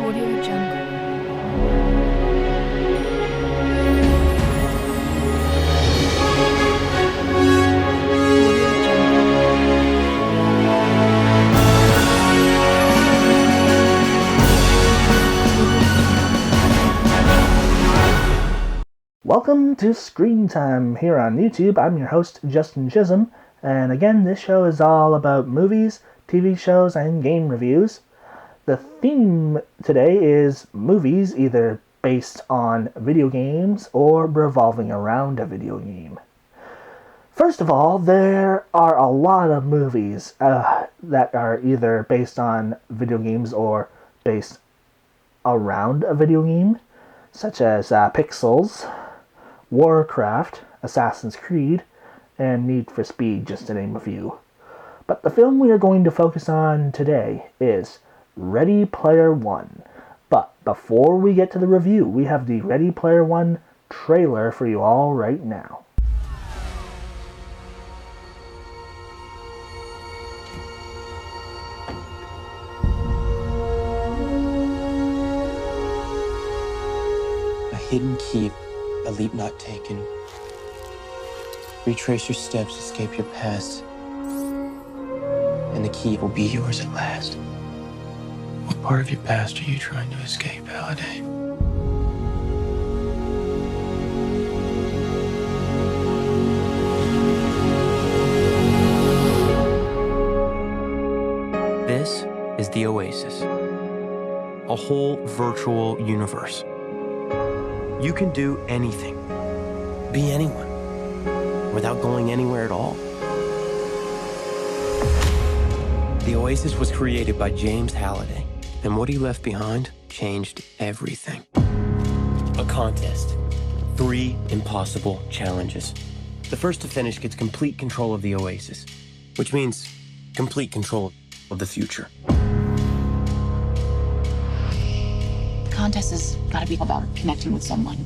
Audio Jungle. Welcome to Screen Time here on YouTube. I'm your host, Justin Chisholm, and again, this show is all about movies, TV shows, and game reviews. The theme today is movies either based on video games or revolving around a video game. First of all, there are a lot of movies that are either based on video games or based around a video game, such as Pixels, Warcraft, Assassin's Creed, and Need for Speed, just to name a few. But the film we are going to focus on today is Ready Player One. But before we get to the review, we have the Ready Player One trailer for you all right now. A hidden key. A leap not taken. Retrace your steps, escape your past, and the key will be yours at last. What part of your past are you trying to escape, Halliday? This is the Oasis, a whole virtual universe. You can do anything, be anyone, without going anywhere at all. The Oasis was created by James Halliday, and what he left behind changed everything. A contest, 3 impossible challenges. The first to finish gets complete control of the Oasis, which means complete control of the future. Contest has got to be about connecting with someone,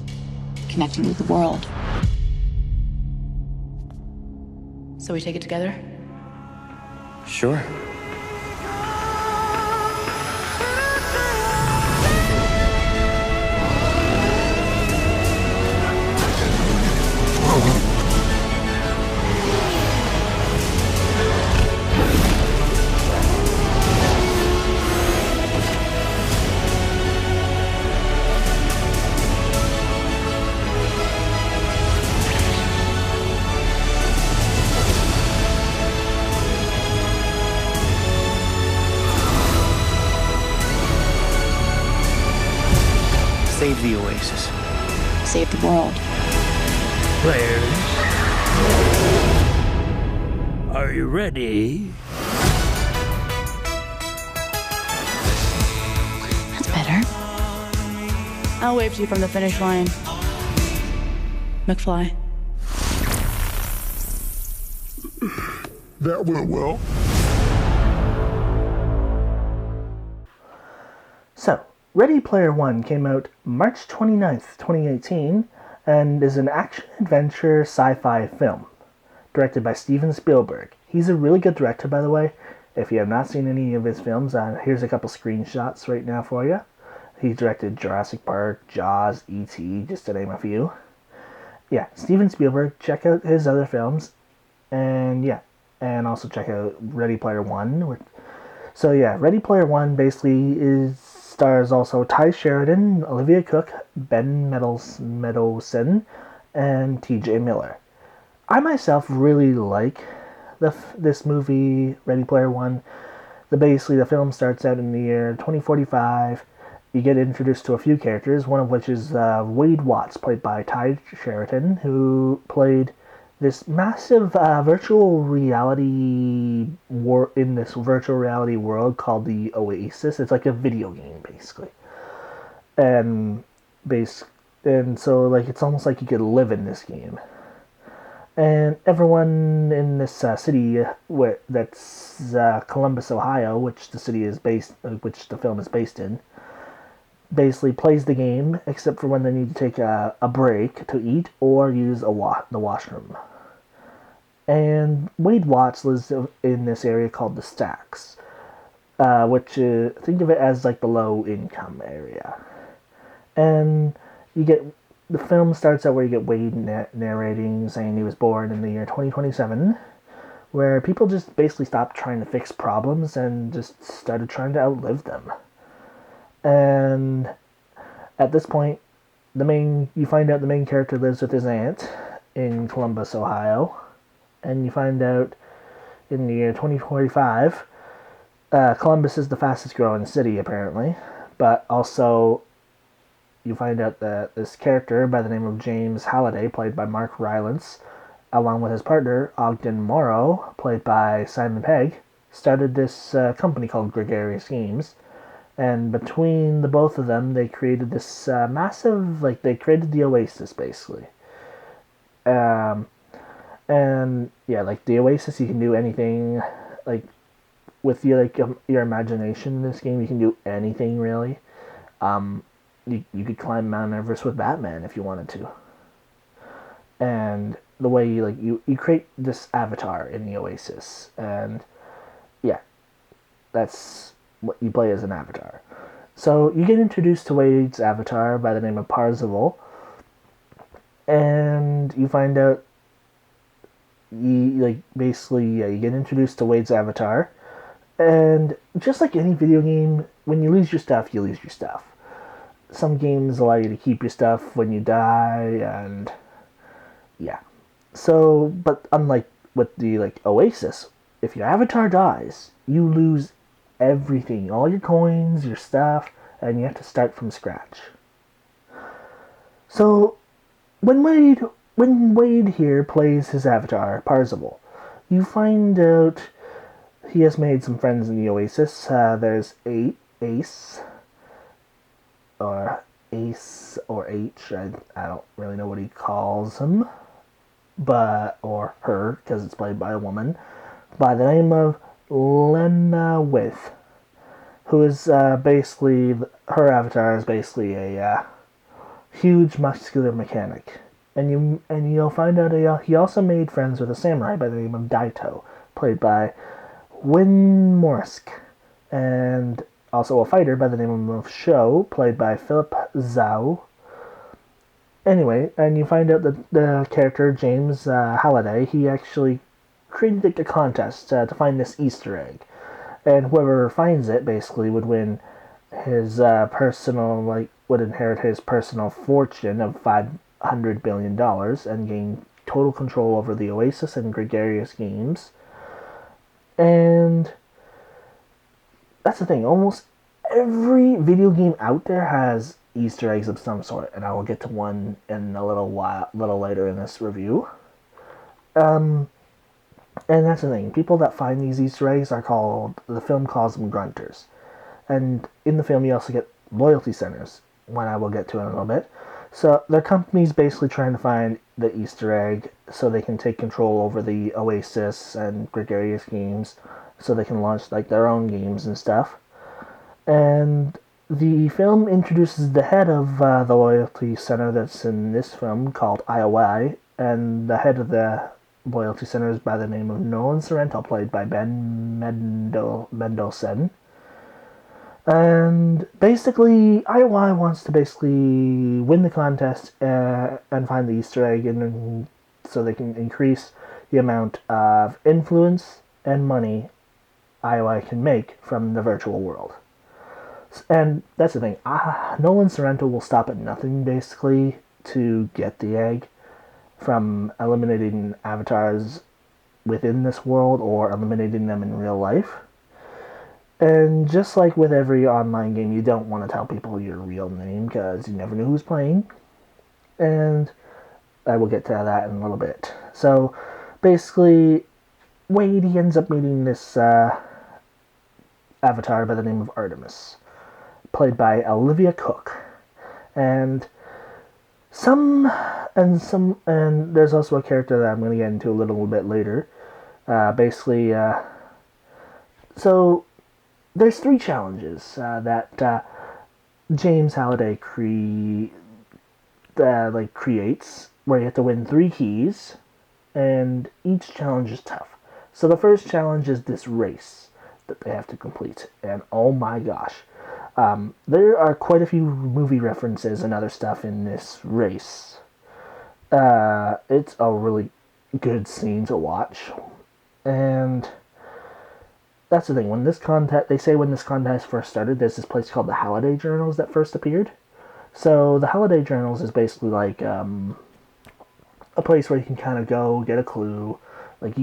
connecting with the world. So we take it together? Sure. Save the Oasis. Save the world. Players, are you ready? That's better. I'll wave to you from the finish line. McFly. That went well. So, Ready Player One came out March 29th, 2018, and is an action-adventure sci-fi film, directed by Steven Spielberg. He's a really good director, by the way. If you have not seen any of his films, here's a couple screenshots right now for you. He directed Jurassic Park, Jaws, E.T., just to name a few. Yeah, Steven Spielberg, check out his other films, and also check out Ready Player One. So yeah, Ready Player One basically stars also Ty Sheridan, Olivia Cooke, Ben Mendelsohn, and T.J. Miller. I myself really like this movie, Ready Player One. Basically, the film starts out in the year 2045. You get introduced to a few characters, one of which is Wade Watts, played by Ty Sheridan, who played this massive virtual reality in this virtual reality world called the Oasis. It's like a video game, basically. And so like it's almost like you could live in this game. And everyone in this city, that's Columbus, Ohio, which the film is based in, basically plays the game, except for when they need to take a break to eat or use the washroom. And Wade Watts lives in this area called the Stacks. which think of it as like the low income area. And you get the film starts out where you get Wade narrating, saying he was born in the year 2027, where people just basically stopped trying to fix problems and just started trying to outlive them. And at this point, you find out the main character lives with his aunt in Columbus, Ohio, and you find out in the year 2045, Columbus is the fastest growing city apparently, but also you find out that this character by the name of James Halliday, played by Mark Rylance, along with his partner Ogden Morrow, played by Simon Pegg, started this company called Gregarious Games. And between the both of them, they created this massive, they created the Oasis, basically. And, yeah, the Oasis, you can do anything, with your imagination in this game, you can do anything, really. You could climb Mount Everest with Batman if you wanted to. And the way you create this avatar in the Oasis, and, yeah, that's what you play as an avatar. So you get introduced to Wade's avatar by the name of Parzival, and you find out you get introduced to Wade's avatar, and just like any video game, when you lose your stuff, you lose your stuff. Some games allow you to keep your stuff when you die, and yeah. So, but unlike with the Oasis, if your avatar dies, you lose everything, all your coins, your stuff, and you have to start from scratch. So, when Wade here plays his avatar, Parzival, you find out he has made some friends in the Oasis. There's Ace, or H, I don't really know what he calls him, or her, because it's played by a woman, by the name of Lena With, who is basically, her avatar is basically a huge muscular mechanic. And you'll find out he also made friends with a samurai by the name of Daito, played by Win Morsk, and also a fighter by the name of Sho, played by Philip Zhao. Anyway, and you find out that the character James Halliday, he actually created a contest to find this Easter egg, and whoever finds it basically would win his would inherit his personal fortune of $500 billion and gain total control over the Oasis and Gregarious Games. And that's the thing, almost every video game out there has Easter eggs of some sort, and I will get to one in a little later in this review. And that's the thing, people that find these Easter eggs the film calls them grunters. And in the film you also get loyalty centers, one I will get to in a little bit. So their company's basically trying to find the Easter egg so they can take control over the Oasis and Gregarious Games, so they can launch their own games and stuff. And the film introduces the head of the loyalty center that's in this film, called IOI, and the head of the loyalty center is by the name of Nolan Sorrento, played by Ben Mendelsohn. And basically, IOI wants to win the contest and find the Easter egg, and so they can increase the amount of influence and money IOI can make from the virtual world. And that's the thing, Nolan Sorrento will stop at nothing, basically, to get the egg, from eliminating avatars within this world or eliminating them in real life. And just like with every online game, you don't want to tell people your real name because you never know who's playing. And I will get to that in a little bit. So basically, Wade, he ends up meeting this avatar by the name of Artemis, played by Olivia Cook. And there's also a character that I'm going to get into a little bit later. So there's 3 challenges that James Halliday creates, where you have to win 3 keys, and each challenge is tough. So the first challenge is this race that they have to complete. And oh my gosh, there are quite a few movie references and other stuff in this race. It's a really good scene to watch. And that's the thing, when this contest first started, there's this place called the Halliday Journals that first appeared. So the Halliday Journals is basically like a place where you can kind of go get a clue. Like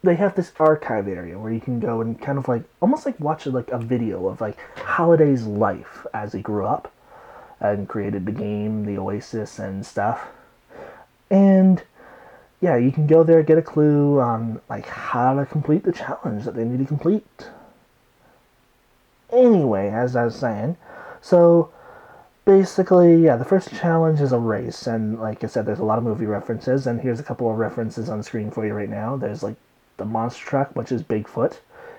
they have this archive area where you can go and kind of like almost like watch like a video of like Halliday's life as he grew up and created the game, the Oasis and stuff. And yeah, you can go there, get a clue on like how to complete the challenge that they need to complete. Anyway, as I was saying, so basically, yeah, the first challenge is a race, and like I said, there's a lot of movie references, and here's a couple of references on screen for you right now. There's like the monster truck, which is Bigfoot.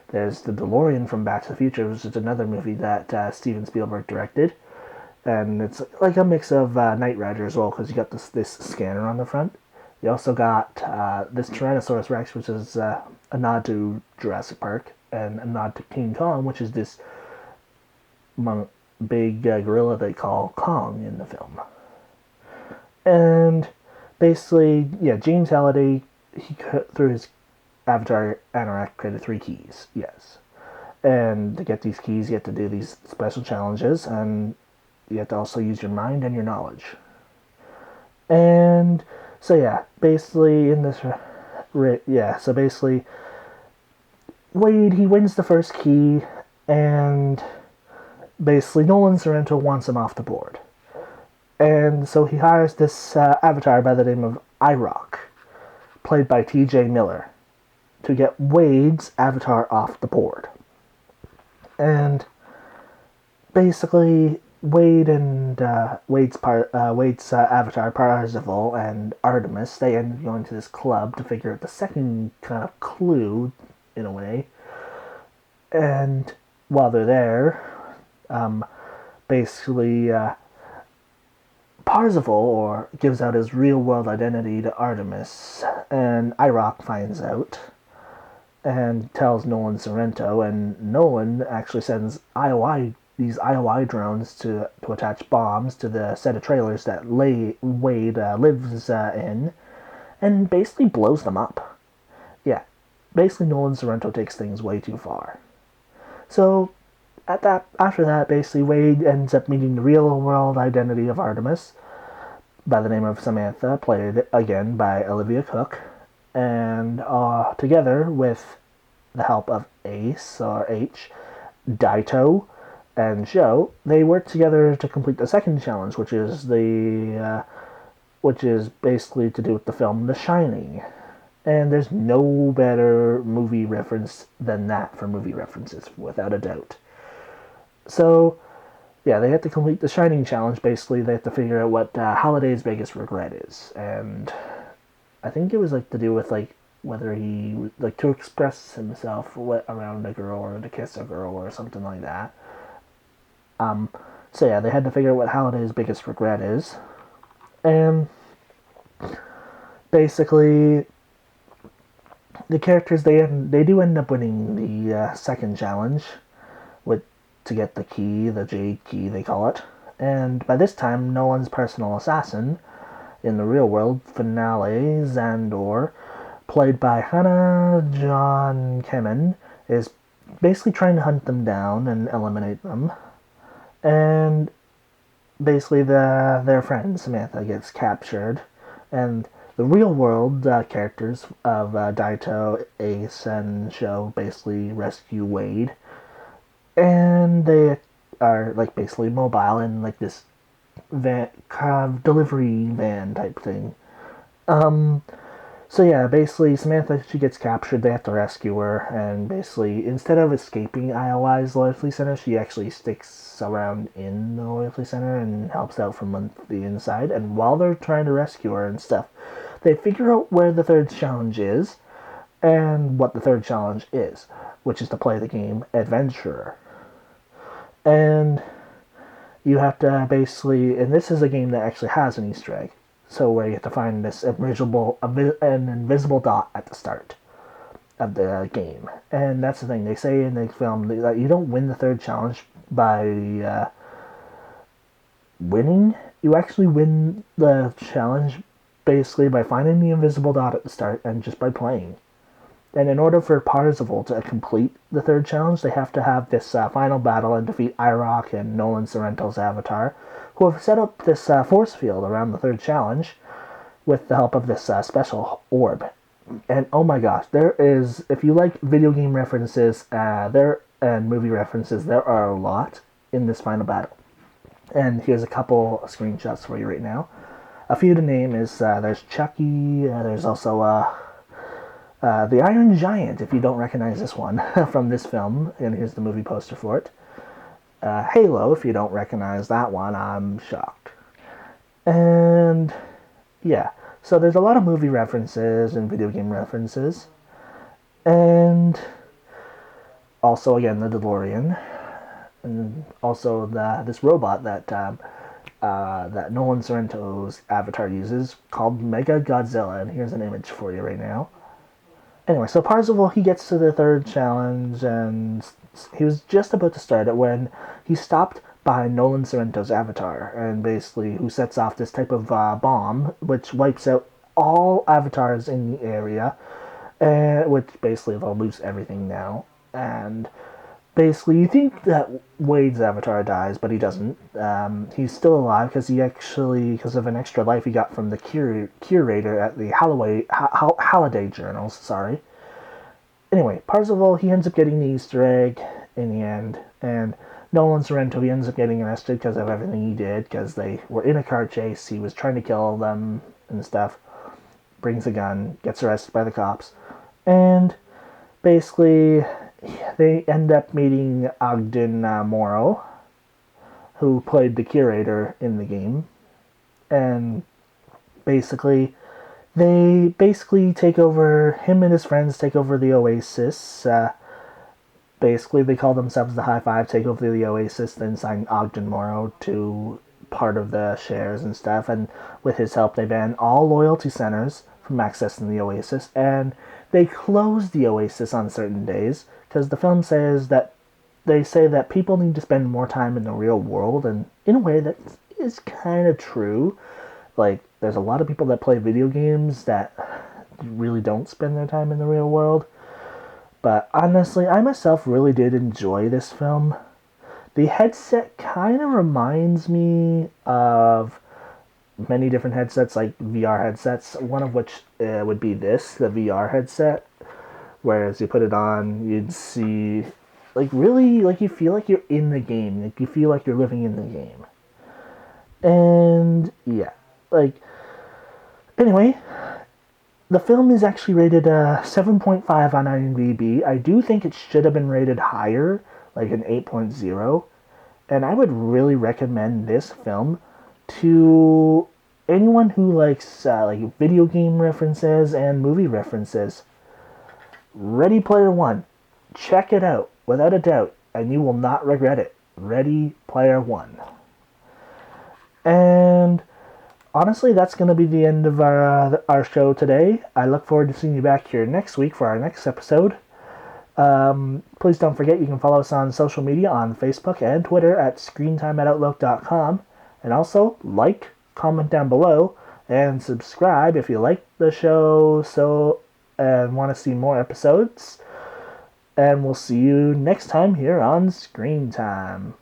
There's the DeLorean from Back to the Future, which is another movie that Steven Spielberg directed. And it's like a mix of Knight Rider as well, because you got this scanner on the front. You also got this Tyrannosaurus Rex, which is a nod to Jurassic Park, and a nod to King Kong, which is this big gorilla they call Kong in the film. And basically, yeah, James Halliday, through his Avatar Anorak, created 3 keys, yes. And to get these keys, you have to do these special challenges, and you have to also use your mind and your knowledge. And so yeah, basically in this, so basically Wade, he wins the first key, and basically Nolan Sorrento wants him off the board. And so he hires this avatar by the name of iRock, played by T.J. Miller, to get Wade's avatar off the board. And basically Wade and Wade's avatar, Parzival, and Artemis, they end up going to this club to figure out the second kind of clue, in a way. And while they're there, basically Parzival gives out his real-world identity to Artemis, and iRock finds out and tells Nolan Sorrento, and Nolan actually sends these IOI drones to attach bombs to the set of trailers that Wade lives in, and basically blows them up. Yeah, basically Nolan Sorrento takes things way too far. So after that, basically Wade ends up meeting the real-world identity of Artemis by the name of Samantha, played again by Olivia Cooke, and together with the help of Ace, or H, Daito, and Joe, they work together to complete the second challenge, which is basically to do with the film The Shining. And there's no better movie reference than that for movie references, without a doubt. So, yeah, they have to complete the Shining challenge. Basically, they have to figure out what Halliday's biggest regret is. And I think it was like to do with like whether he like to express himself around a girl or to kiss a girl or something like that. So yeah, they had to figure out what Halliday's biggest regret is. And basically, the characters, they do end up winning the second challenge to get the key, the Jade Key they call it. And by this time, Nolan's personal assassin in the real world finale, Xandor, played by Hannah John Kamen, is basically trying to hunt them down and eliminate them. And basically their friend Samantha gets captured, and the real world characters of Daito, Ace, and Sho basically rescue Wade, and they are like basically mobile in like this delivery van type thing. So yeah, basically Samantha, she gets captured, they have to rescue her, and basically instead of escaping IOI's Loyalty Center, she actually sticks around in the Loyalty Center and helps out from the inside. And while they're trying to rescue her and stuff, they figure out where the third challenge is and what the third challenge is, which is to play the game Adventurer. And you have to basically, and this is a game that actually has an Easter egg, so where you have to find this invisible dot at the start. of the game. And that's the thing, they say in the film that you don't win the third challenge by winning. You actually win the challenge basically by finding the invisible dot at the start and just by playing. And in order for Parzival to complete the third challenge, they have to have this final battle and defeat IROC and Nolan Sorrento's Avatar, who have set up this force field around the third challenge with the help of this special orb. And oh my gosh, there is, if you like video game references and movie references, there are a lot in this final battle. And here's a couple of screenshots for you right now. A few to name is, there's Chucky, there's also the Iron Giant, if you don't recognize this one from this film, and here's the movie poster for it. Halo, if you don't recognize that one, I'm shocked. And yeah, so there's a lot of movie references and video game references. And also, again, the DeLorean. And also this robot that Nolan Sorrento's Avatar uses, called Mega Godzilla. And here's an image for you right now. Anyway, so Parzival, he gets to the third challenge, and he was just about to start it when he's stopped by Nolan Sorrento's Avatar, and basically who sets off this type of bomb, which wipes out all avatars in the area, which basically they'll lose everything now. And basically, you think that Wade's avatar dies, but he doesn't. He's still alive because of an extra life he got from the curator at the Halliday Journals. Sorry. Anyway, Parzival, he ends up getting the Easter egg in the end, and Nolan Sorrento, he ends up getting arrested because of everything he did, because they were in a car chase. He was trying to kill them and stuff. Brings a gun, gets arrested by the cops, and basically they end up meeting Ogden Morrow, who played the curator in the game, and basically they take over, him and his friends take over the Oasis. Basically they call themselves the High Five, take over the Oasis, then sign Ogden Morrow to part of the shares and stuff, and with his help they ban all loyalty centers from accessing the Oasis, and they close the Oasis on certain days, because the film says that they say that people need to spend more time in the real world, and in a way that is kind of true. Like, there's a lot of people that play video games that really don't spend their time in the real world. But honestly, I myself really did enjoy this film. The headset kind of reminds me of many different headsets, like VR headsets, one of which would be this, the VR headset. Whereas you put it on, you'd see, like, really, like, you feel like you're in the game. Like, you feel like you're living in the game. And, yeah. Like, anyway, the film is actually rated 7.5 on IMDb. I do think it should have been rated higher, like an 8.0. And I would really recommend this film to anyone who likes, like, video game references and movie references. Ready Player One. Check it out, without a doubt, and you will not regret it. Ready Player One. And honestly, that's going to be the end of our show today. I look forward to seeing you back here next week for our next episode. Please don't forget you can follow us on social media on Facebook and Twitter at screentime@outlook.com. And also, like, comment down below, and subscribe if you like the show and want to see more episodes. And we'll see you next time here on Screen Time.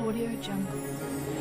Audio Jungle.